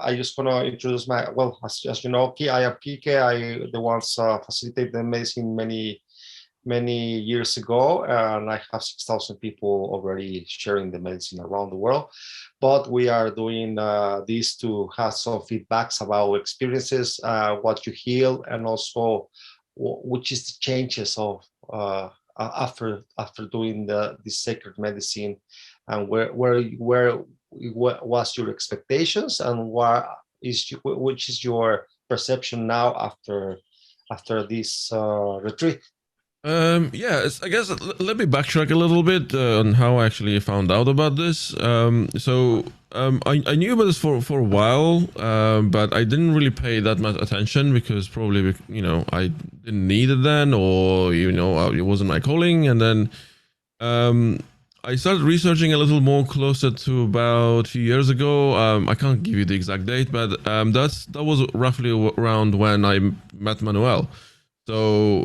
I just want to introduce well, as you know, I am Kike. I the ones facilitate the medicine many years ago, and I have 6,000 people already sharing the medicine around the world. But we are doing this to have some feedbacks about experiences, what you heal, and also which is the changes of after doing the sacred medicine, and what was your expectations, and which is your perception now after this retreat. Yeah, I guess let me backtrack a little bit on how I actually found out about this. I knew about this for a while, but I didn't really pay that much attention because probably, I didn't need it then, or, it wasn't my calling. And then I started researching a little more closer to about a few years ago. I can't give you the exact date, but that was roughly around when I met Manuel. So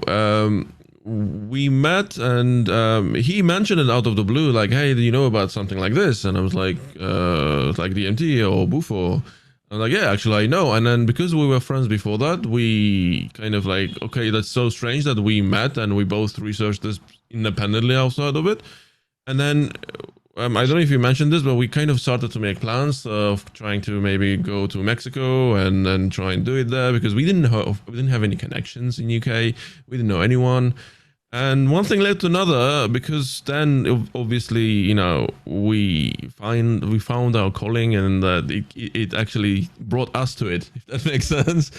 we met, and he mentioned it out of the blue, like, "Hey, do you know about something like this?" And I was like DMT or Bufo. I'm like, "Yeah, actually, I know." And then because we were friends before that, we kind of like, okay, that's so strange that we met and we both researched this independently outside of it. And then I don't know if you mentioned this, but we kind of started to make plans of trying to maybe go to Mexico and then try and do it there, because we didn't have any connections in UK. We didn't know anyone. And one thing led to another, because then obviously, we found our calling, and it actually brought us to it, if that makes sense.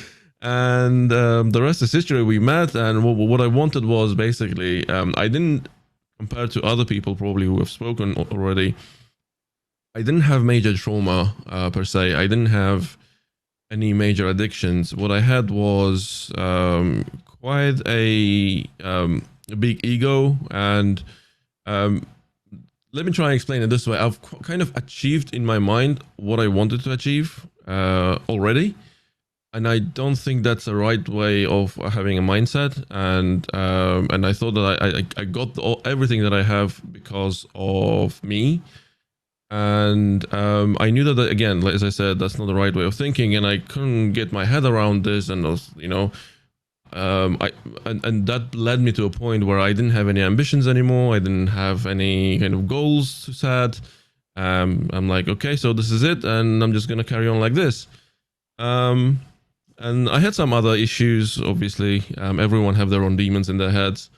And the rest is history. We met, and what I wanted was basically, I didn't, compared to other people probably who have spoken already, I didn't have major trauma per se. I didn't have any major addictions. What I had was quite a big ego, and let me try and explain it this way. I've kind of achieved in my mind what I wanted to achieve already, and I don't think that's the right way of having a mindset. And I thought that I got everything that I have because of me. And I knew that again, as I said, that's not the right way of thinking, and I couldn't get my head around this. And and that led me to a point where I didn't have any ambitions anymore. I didn't have any kind of goals to set. I'm like, okay, so this is it, and I'm just gonna carry on like this. And I had some other issues, obviously. Everyone have their own demons in their heads.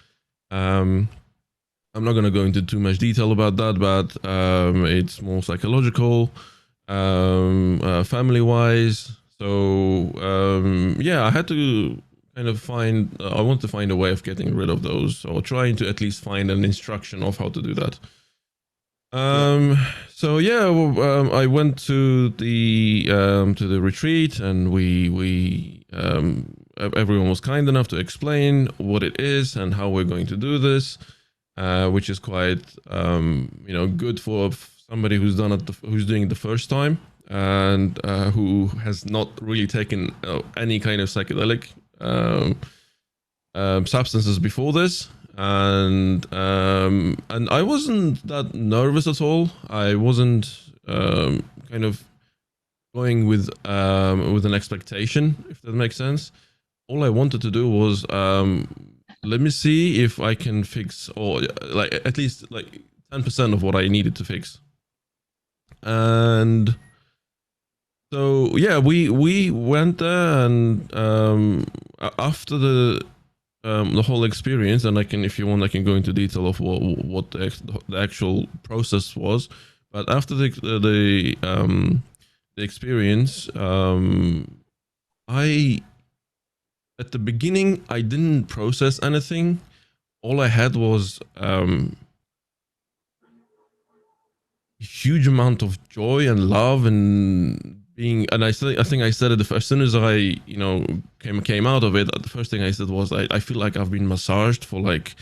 I'm not going to go into too much detail about that, but it's more psychological, family-wise. So, yeah, I had to kind of I want to find a way of getting rid of those, or trying to at least find an instruction of how to do that. So yeah, I went to the retreat, and everyone was kind enough to explain what it is and how we're going to do this, which is quite good for somebody who's who's doing it the first time, and who has not really taken any kind of psychedelic substances before this. And I wasn't that nervous at all. I wasn't kind of going with an expectation, if that makes sense. All I wanted to do was let me see if I can fix, or like at least like 10% of what I needed to fix. And so yeah, we went there, and after the whole experience, and if you want, I can go into detail of what the actual process was. But after the experience, at the beginning, I didn't process anything. All I had was a huge amount of joy and love, and and I think I said it as soon as I came out of it. The first thing I said was, I feel like I've been massaged for like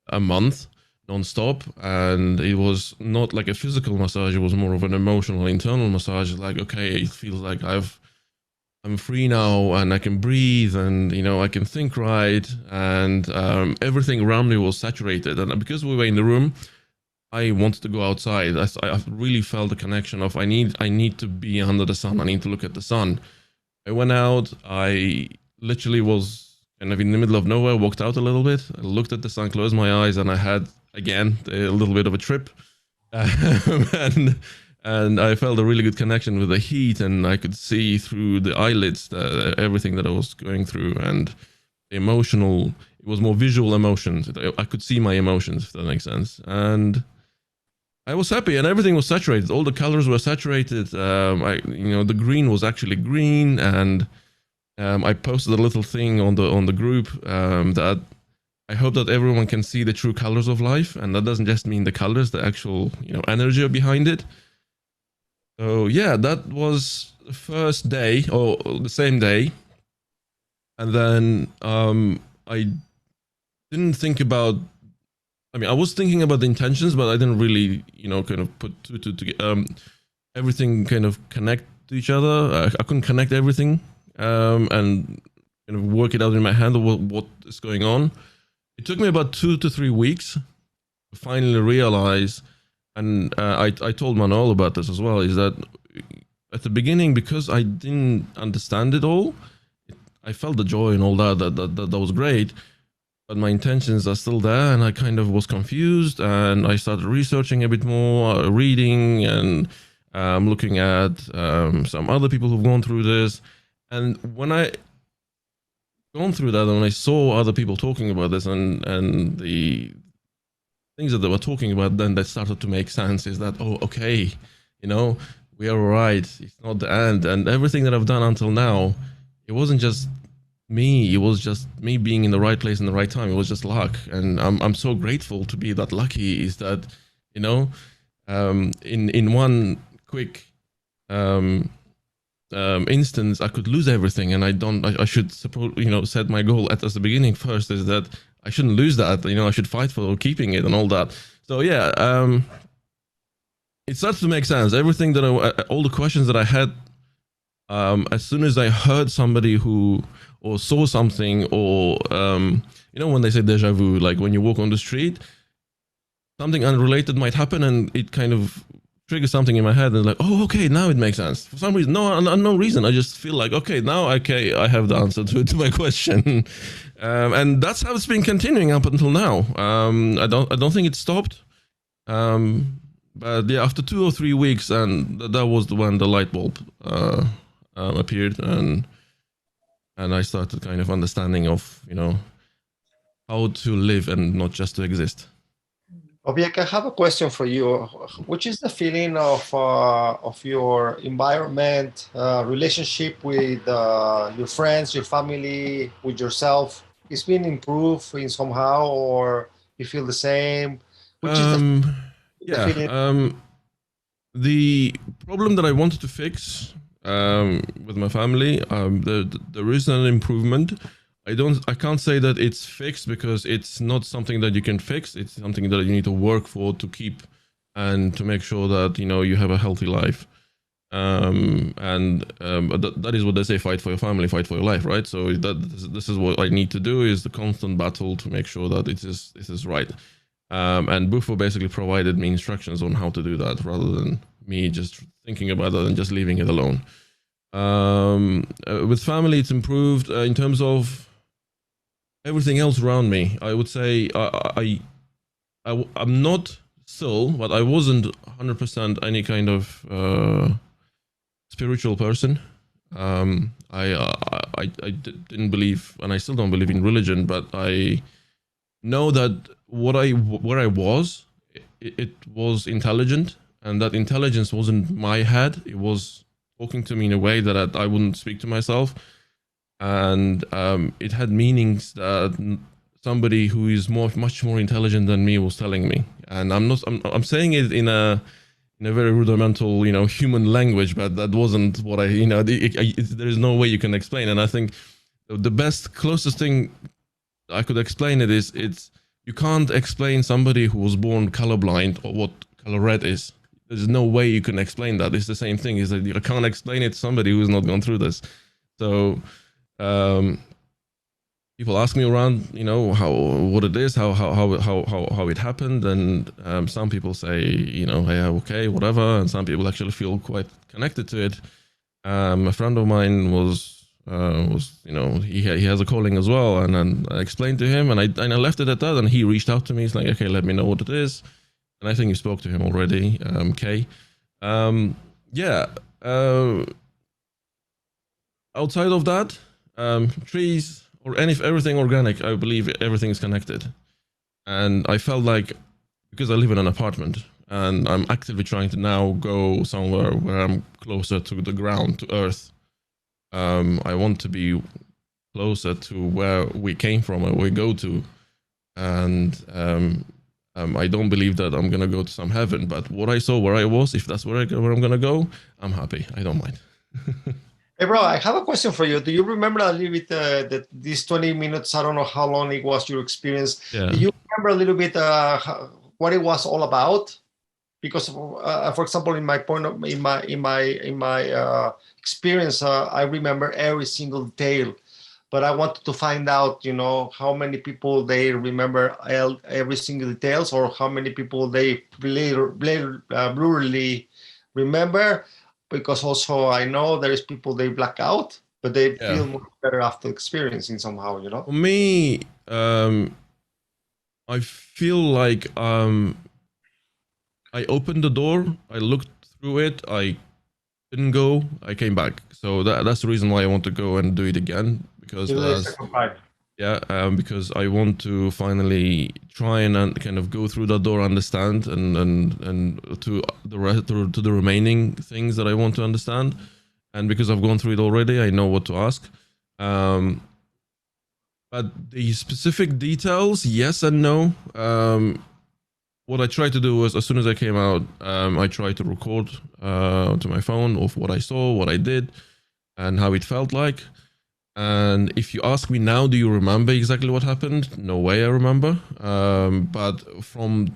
a month non-stop, and it was not like a physical massage. It was more of an emotional, internal massage. Like, okay, it feels like I'm free now, and I can breathe, and I can think right, and everything around me was saturated. And because we were in the room, I wanted to go outside. I really felt the connection of I need to be under the sun. I need to look at the sun. I went out. I literally was kind of in the middle of nowhere. Walked out a little bit. I looked at the sun, closed my eyes, and I had again a little bit of a trip. and I felt a really good connection with the heat, and I could see through the eyelids everything that I was going through, and emotional. It was more visual emotions. I could see my emotions, if that makes sense, and I was happy, and everything was saturated. All the colors were saturated. The green was actually green, and I posted a little thing on the group that I hope that everyone can see the true colors of life, and that doesn't just mean the colors, the actual energy behind it. So yeah, that was the first day or the same day, and then I didn't think about. I mean, I was thinking about the intentions, but I didn't really, kind of put everything kind of connect to each other. I couldn't connect everything and kind of work it out in my head of what is going on. It took me about 2 to 3 weeks to finally realize, and I told Manuel about this as well, is that at the beginning, because I didn't understand it all, I felt the joy and all that was great, but my intentions are still there, and I kind of was confused, and I started researching a bit more, reading, and looking at some other people who've gone through this. And when I gone through that, and I saw other people talking about this, and the things that they were talking about, then that started to make sense. Is that, oh, okay, we are all right. It's not the end, and everything that I've done until now, it wasn't just me. It was just me being in the right place in the right time. It was just luck, and I'm so grateful to be that lucky. Is that, in one quick instance, I could lose everything, and I should suppose, set my goal at the beginning first, is that I shouldn't lose that. I should fight for keeping it and all that. So yeah, it starts to make sense. Everything that all the questions that I had, as soon as I heard somebody who or saw something, or when they say deja vu, like when you walk on the street, something unrelated might happen, and it kind of triggers something in my head, and like, oh, okay, now it makes sense. For some reason, no unknown reason, I just feel like, okay, now I have the answer to my question, and that's how it's been continuing up until now. I don't think it stopped, but yeah, after 2 or 3 weeks, and that was when the light bulb appeared, and I started kind of understanding of how to live and not just to exist. Oybek, I have a question for you. Which is the feeling of your environment, relationship with your friends, your family, with yourself? It's been improved in somehow, or you feel the same? Which is the feeling? The problem that I wanted to fix with my family, there is an improvement. I can't say that it's fixed, because it's not something that you can fix. It's something that you need to work for, to keep, and to make sure that you have a healthy life. That is what they say: fight for your family, fight for your life, right? So this is what I need to do, is the constant battle to make sure that it is right. And Bufo basically provided me instructions on how to do that, rather than me just thinking about it and just leaving it alone. With family, it's improved in terms of everything else around me. I would say I'm not still, but I wasn't 100% any kind of spiritual person. I didn't believe, and I still don't believe in religion, but I know that where I was, it was intelligent, and that intelligence wasn't my head. It was talking to me in a way that I wouldn't speak to myself, and it had meanings that somebody who is much more intelligent than me was telling me. And I'm saying it in a very rudimental, human language, but that wasn't what there is no way you can explain. And I think the closest thing I could explain it is, you can't explain somebody who was born colorblind or what color red is. There's no way you can explain that. It's the same thing, is that I can't explain it to somebody who's not gone through this. So people ask me around, what it is, how it happened, and some people say, hey, okay, whatever, and some people actually feel quite connected to it. A friend of mine he has a calling as well, and then I explained to him, and I left it at that, and he reached out to me. He's like, okay, let me know what it is, and I think you spoke to him already, Kay. Yeah. Outside of that, trees or everything organic, I believe everything is connected. And I felt like, because I live in an apartment and I'm actively trying to now go somewhere where I'm closer to the ground, to earth. I want to be closer to where we came from and we go to. And I don't believe that I'm going to go to some heaven, but what I saw where I was, if that's where I'm going to go, I'm happy. I don't mind. Hey, bro, I have a question for you. Do you remember a little bit these 20 minutes? I don't know how long it was your experience. Yeah. Do you remember a little bit what it was all about? Because, for example, in my experience, I remember every single detail. But I wanted to find out, how many people they remember every single details, or how many people they blurry remember. Because also I know there is people they black out, but they feel much better after experiencing somehow, For me, I feel like I opened the door, I looked through it, I didn't go, I came back. So that's the reason why I want to go and do it again, because because I want to finally try and kind of go through that door, understand, and to the remaining things that I want to understand. And because I've gone through it already, I know what to ask. But the specific details, yes and no. What I tried to do was, as soon as I came out, I tried to record to my phone of what I saw, what I did, and how it felt like. And if you ask me now, do you remember exactly what happened? No way I remember. But from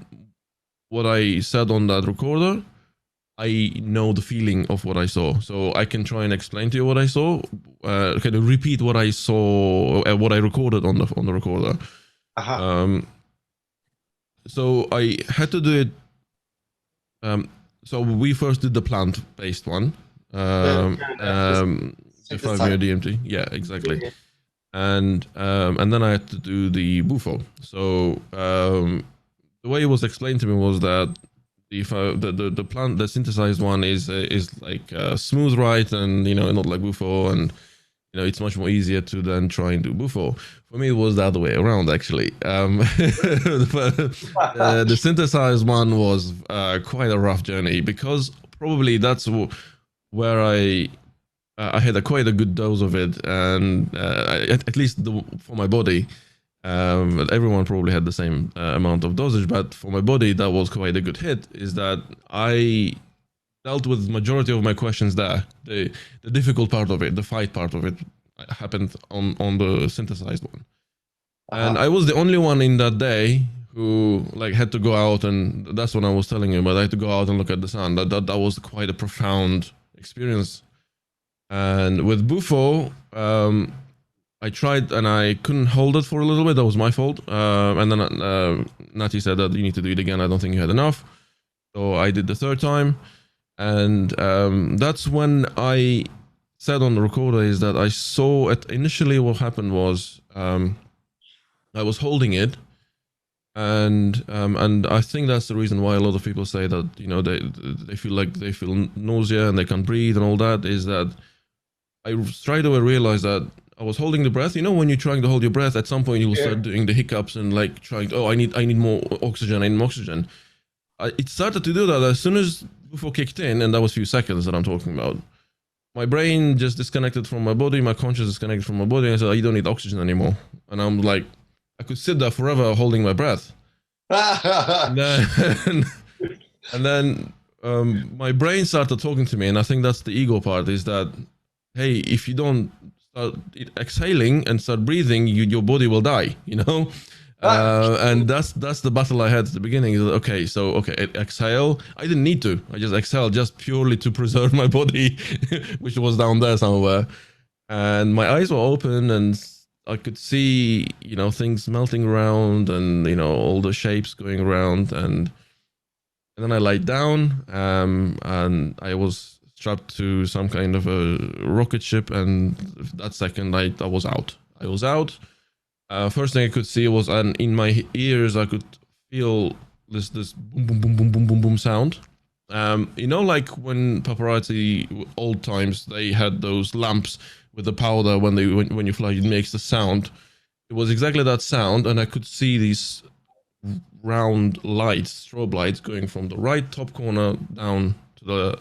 what I said on that recorder, I know the feeling of what I saw. So I can try and explain to you what I saw. Kind of repeat what I saw, what I recorded on the recorder. So I had to do it. So we first did the plant-based one. The 5-MEO DMT, yeah, exactly. And then I had to do the Bufo. So the way it was explained to me was that the synthesized one is like smooth, right, and not like Bufo, and it's much more easier to then try and do Bufo. For me, it was the other way around, actually. The synthesized one was quite a rough journey, because probably that's where I had quite a good dose of it, and at least for my body. Everyone probably had the same amount of dosage, but for my body, that was quite a good hit. Is that I dealt with the majority of my questions there. The difficult part of it, the fight part of it, happened on the synthesized one. And I was the only one in that day who had to go out, and that's what I was telling you, but I had to go out and look at the sun. That was quite a profound experience. And with Bufo, I tried and I couldn't hold it for a little bit. That was my fault. And then Nati said that you need to do it again. I don't think you had enough. So I did the third time. And that's when I said on the recorder is that I saw it. Initially, what happened was I was holding it. And I think that's the reason why a lot of people say that, they feel nausea and they can't breathe and all that, is that I straight away realized that I was holding the breath. When you're trying to hold your breath, at some point you will start doing the hiccups and trying to, I need more oxygen, I need more oxygen. It started to do that as soon as Bufo kicked in, and that was a few seconds that I'm talking about. My brain just disconnected from my body, my consciousness disconnected from my body, and I said, you don't need oxygen anymore. And I'm like, I could sit there forever holding my breath. and then my brain started talking to me, and I think that's the ego part, is that, hey, if you don't start exhaling and start breathing, your body will die, and that's the battle I had at the beginning. Okay, exhale. I didn't need to. I just exhaled just purely to preserve my body, which was down there somewhere. And my eyes were open, and I could see, things melting around, and all the shapes going around, and then I lied down, and I was strapped to some kind of a rocket ship, and that second I was out. I was out. First thing I could see was, and in my ears I could feel this boom boom boom boom boom boom boom sound. Like when paparazzi old times, they had those lamps with the powder when you fly, it makes the sound. It was exactly that sound, and I could see these round lights, strobe lights, going from the right top corner down to the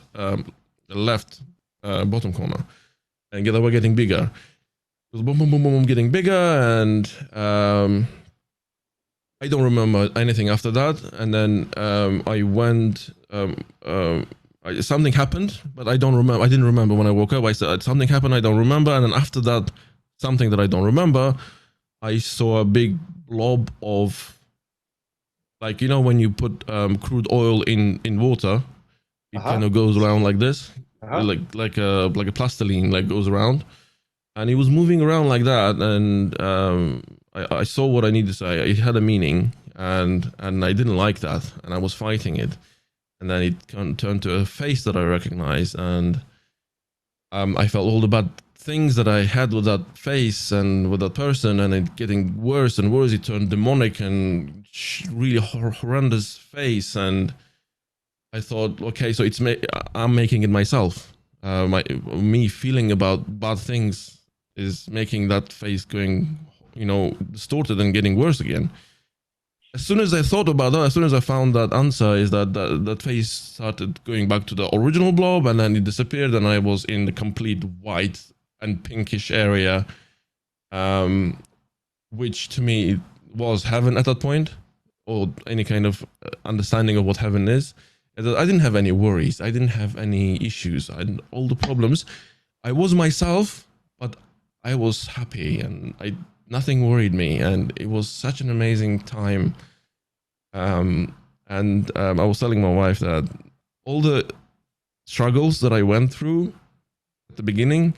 left bottom corner, and they were getting bigger. It was boom, boom, boom, boom, boom, getting bigger, and I don't remember anything after that. And then I went. Something happened, but I don't remember. I didn't remember when I woke up. I said something happened. I don't remember. And then after that, something that I don't remember, I saw a big blob of, like, when you put crude oil in water, it kind of goes around like this, like a plastiline, like goes around, and it was moving around like that. And I saw what I needed to say. It had a meaning, and I didn't like that, and I was fighting it. And then it turned to a face that I recognized, and I felt all the bad things that I had with that face and with that person, and it getting worse and worse. It turned demonic and really horrendous face, and I thought, okay, so I'm making it myself. Me feeling about bad things is making that face going, distorted and getting worse again. As soon as I thought about that, as soon as I found that answer, is that face started going back to the original blob, and then it disappeared, and I was in the complete white and pinkish area, which to me was heaven at that point, or any kind of understanding of what heaven is. I didn't have any worries. I didn't have any issues. I had all the problems. I was myself, but I was happy, and nothing worried me, and it was such an amazing time. I was telling my wife that all the struggles that I went through at the beginning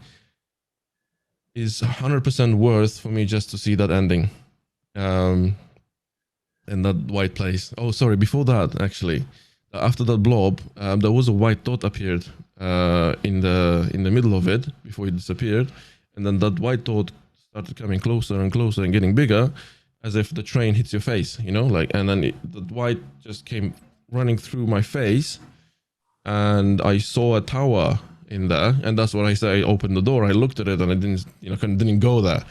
is 100% worth for me just to see that ending, in that white place. Oh, sorry, before that, actually, after that blob, there was a white dot appeared in the middle of it before it disappeared, and then that white dot started coming closer and closer and getting bigger, as if the train hits your face, and then the white just came running through my face, and I saw a tower in there, and that's what I said. I opened the door, I looked at it, and I didn't go there.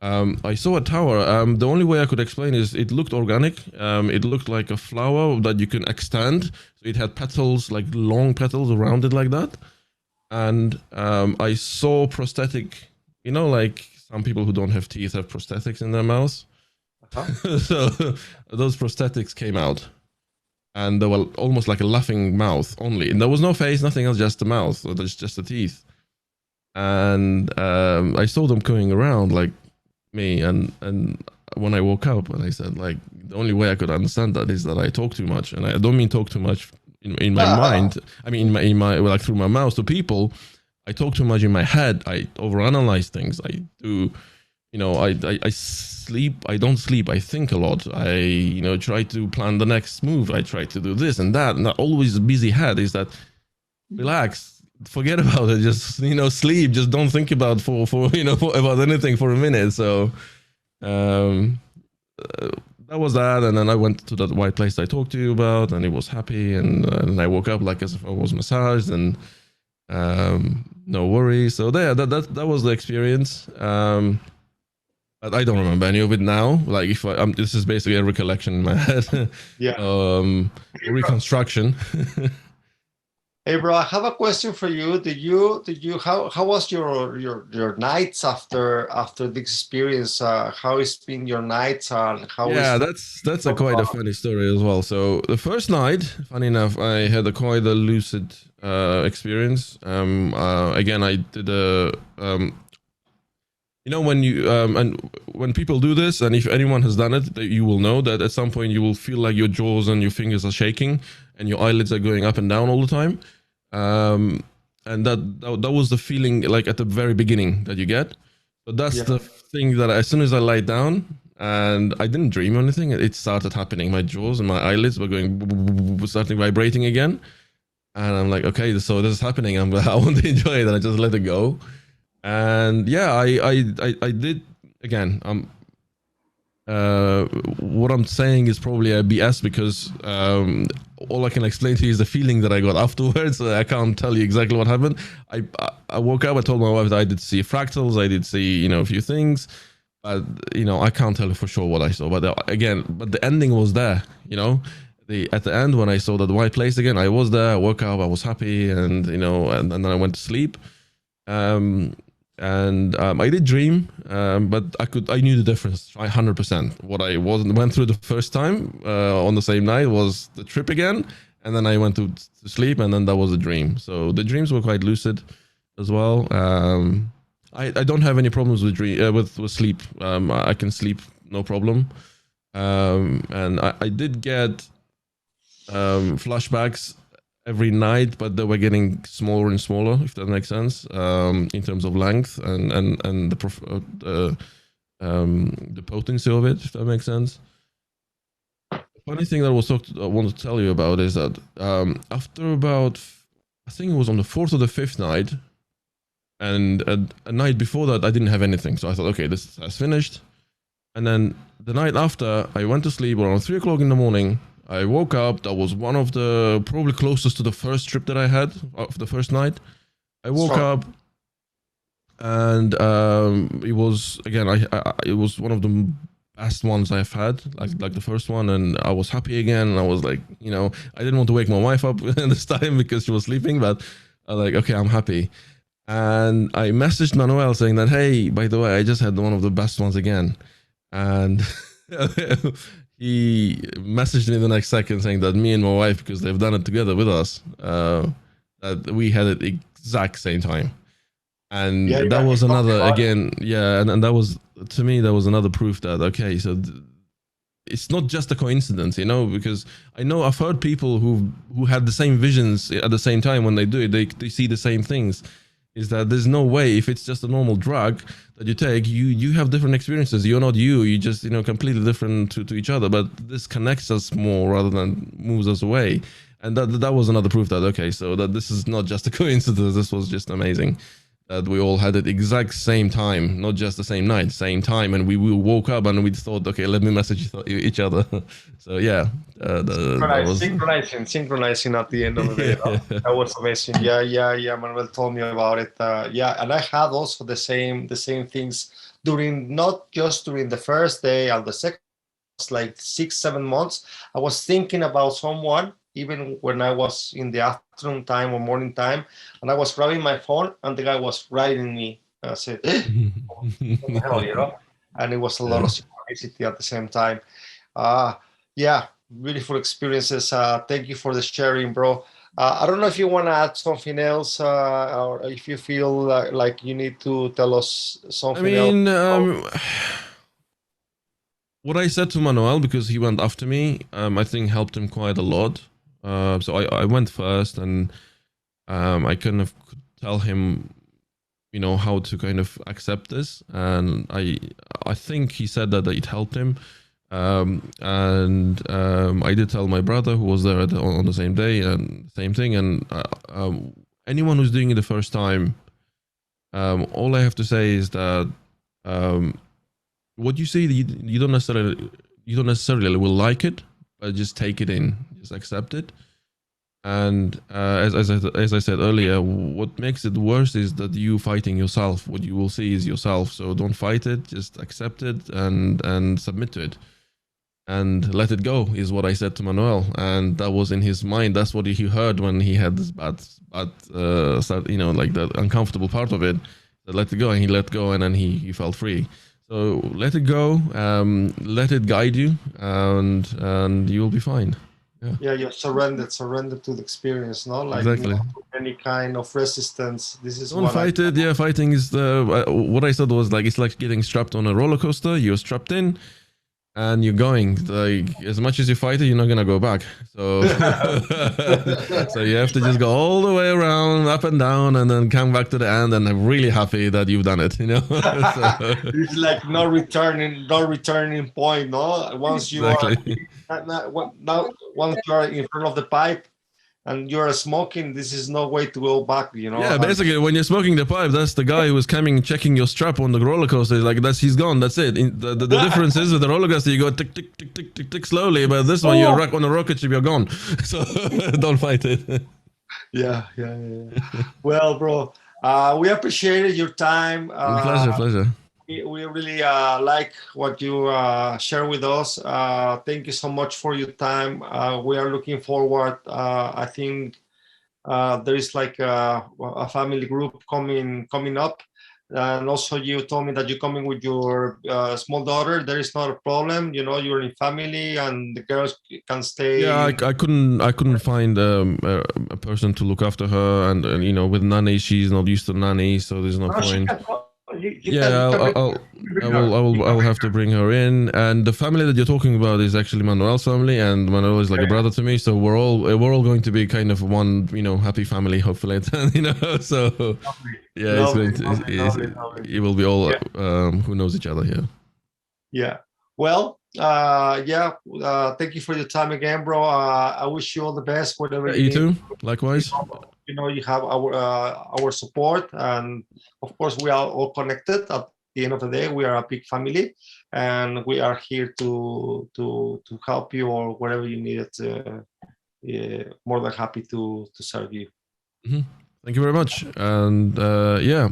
I saw a tower. The only way I could explain is it looked organic. It looked like a flower that you can extend. So it had petals, like long petals around it like that. And I saw prosthetic, like some people who don't have teeth have prosthetics in their mouths. So those prosthetics came out, and they were almost like a laughing mouth only, and there was no face, nothing else, just the mouth, so there's just the teeth. And I saw them going around like me, and when I woke up, and I said, like, the only way I could understand that is that I talk too much, and I don't mean talk too much in my mind. I mean in my like through my mouth to people. I talk too much in my head. I overanalyze things. I do. I sleep. I don't sleep. I think a lot. I, try to plan the next move. I try to do this and that. And always a busy head is that, relax, forget about it. Just, sleep. Just don't think about about anything for a minute. So, that was that. And then I went to that white place I talked to you about, and it was happy. And I woke up like as if I was massaged, and no worries. So that was the experience. But I don't remember any of it now. Like, if this is basically a recollection in my head. Yeah. Reconstruction. Hey, bro, I have a question for you. Did you how was your nights after the experience? How has been your nights, and how? Yeah, that's quite a funny story as well. So the first night, funny enough, I had quite a lucid experience. Again, I did a when you and when people do this, and if anyone has done it, you will know that at some point you will feel like your jaws and your fingers are shaking, and your eyelids are going up and down all the time. And that was the feeling, like, at the very beginning that you get. So that's Yeah. the thing that as soon as I lay down and I didn't dream or anything, it started happening. My jaws and my eyelids were going, starting vibrating again. And I'm like, okay, so this is happening. I want to enjoy it, and I just let it go. And yeah, I did again. Uh, what I'm saying is probably a BS because all I can explain to you is the feeling that I got afterwards. I can't tell you exactly what happened. I woke up. I told my wife that I did see fractals. I did see a few things, but I can't tell you for sure what I saw. But again, the ending was there. At the end when I saw that white place again, I was there. I woke up. I was happy, and and then I went to sleep. I did dream, but I knew the difference 100%. What I went through the first time on the same night was the trip again, and then I went to sleep, and then that was a dream. So the dreams were quite lucid as well. I don't have any problems with with sleep. I can sleep no problem. And I did get flashbacks every night, but they were getting smaller and smaller, if that makes sense, in terms of length and the potency of it, if that makes sense. The funny thing that I want to tell you about is that after about, I think it was on the fourth or the fifth night, and a night before that, I didn't have anything. So I thought, okay, this has finished. And then the night after, I went to sleep around 3 o'clock in the morning. I woke up. That was one of the probably closest to the first trip that I had of the first night. I woke up, and it was again. It was one of the best ones I've had, like the first one, and I was happy again. And I was like, I didn't want to wake my wife up this time because she was sleeping, but I was like, okay, I'm happy. And I messaged Manuel saying that, hey, by the way, I just had one of the best ones again, and. He messaged me the next second saying that me and my wife, because they've done it together with us, that we had it exact same time. And that was another, again, and that was, to me, that was another proof that, okay, so it's not just a coincidence, because I know I've heard people who had the same visions at the same time. When they do it, they see the same things. Is that there's no way, if it's just a normal drug that you take, you have different experiences. You're not you just completely different to each other, but this connects us more rather than moves us away. And that was another proof that, okay, so that this is not just a coincidence. This was just amazing that we all had it exact same time, not just the same night, same time. And we woke up and we thought, okay, let me message each other. So yeah, synchronizing at the end of the day. No? That was amazing. Yeah. Manuel told me about it. And I had also the same things not just during the first day and the second, like 6-7 months. I was thinking about someone even when I was in the afternoon time or morning time, and I was grabbing my phone and the guy was writing me. And I said, what the hell, And it was a lot of synchronicity at the same time. Yeah, beautiful experiences. Thank you for the sharing, bro. I don't know if you want to add something else, or if you feel like you need to tell us something else. What I said to Manuel, because he went after me, I think helped him quite a lot. So I went first, and I kind of could tell him, how to kind of accept this, and I think he said that it helped him. I did tell my brother, who was there on the same day, and same thing. And anyone who's doing it the first time, all I have to say is that what you see, you don't necessarily will like it, but just take it in, just accept it. And as I said earlier, what makes it worse is that you fighting yourself. What you will see is yourself. So don't fight it, just accept it and submit to it. And let it go is what I said to Manuel, and that was in his mind. That's what he heard when he had this bad like the uncomfortable part of it. That let it go, and he let go, and then he felt free. So let it go, let it guide you, and you'll be fine. Yeah, you're surrendered to the experience, no? Like exactly. Any kind of resistance. This is don't fight it. Yeah, fighting is what I said was like it's like getting strapped on a roller coaster. You're strapped in. and you're going. Like, as much as you fight it, you're not gonna go back. So, so you have to just go all the way around, up and down, and then come back to the end. And I'm really happy that you've done it. So, it's like no returning point. No, once you exactly. are now, once you are in front of the pipe and you're smoking, this is no way to go back. Yeah, basically, when you're smoking the pipe, that's the guy who's coming checking your strap on the roller coaster. Like he's gone. That's it. The difference is with the roller coaster, you go tick tick tick tick tick tick slowly, but this one you're on a rocket ship, you're gone. So don't fight it. Yeah. Well, bro, we appreciated your time. Pleasure. We really like what you share with us. Thank you so much for your time. We are looking forward. I think there is like a family group coming up, and also you told me that you're coming with your small daughter. There is not a problem. You're in family, and the girls can stay. Yeah, I couldn't find a person to look after her, and with nanny, she's not used to nanny, so there's no point. I'll have to bring her in, and the family that you're talking about is actually Manuel's family, and Manuel is like a brother to me, so we're all going to be kind of one, happy family, hopefully. So yeah, it will be all who knows each other here. Yeah. Well, thank you for your time again, bro. I wish you all the best, whatever you too. Likewise. You have our support, and of course we are all connected. At the end of the day, we are a big family, and we are here to help you or whatever you need. More than happy to serve you. Thank you very much, and yeah.